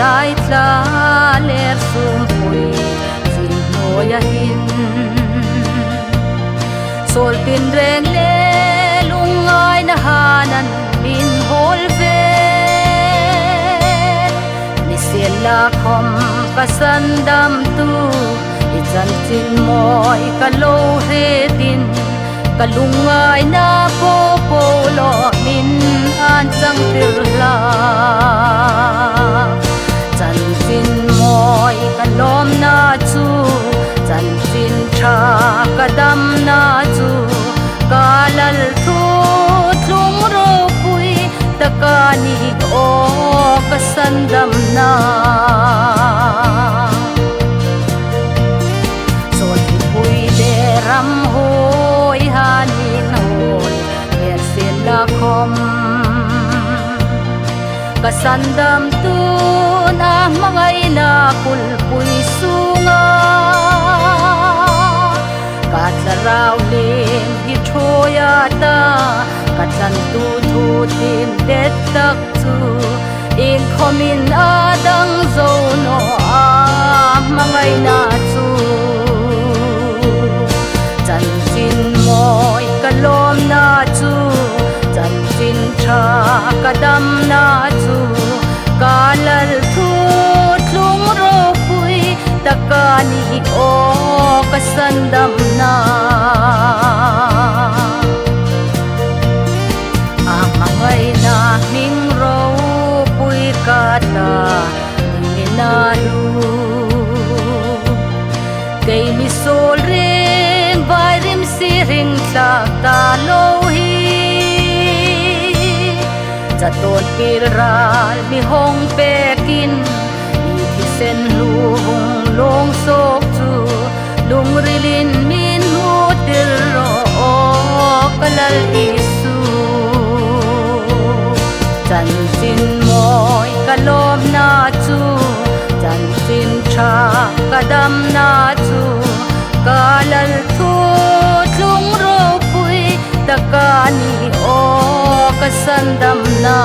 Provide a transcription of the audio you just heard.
lai tla ler sum pui sin noya hin sol tin reng le lungai na hanan min hol ve ni sian la khom kasan dam tu i chan chin moi ka lo he tin kalungai na po po lo min an chang tir la chan chin moi kalom na chu chan chin tha kadam na chu kalal thu tlung ro pui takani o kasandam na sol pui de ram hoi hanin hoi ler sen la khom kasandam tu na mangai na pul pui sunga katlarau len hi thoya ta katlan tu thu tin det tak chu in khomin adang zo no a mangai na chu chan chin moi kalom na chu chan chin tha kadam na chu kalal thu tlung ro pui takani o kasandam na amangai na ning ro pui kata ningina lu kay mi sol ring vai rim si ring tlak ta lo hi chaton piral mi hong pekin mi thi sen lu hong long sok chu lung rilin min hu tir ro kalal isu chan chin moi kalom na chu chan chin tha kadam na chu kalal thu tlung ro pui takani o kasandam na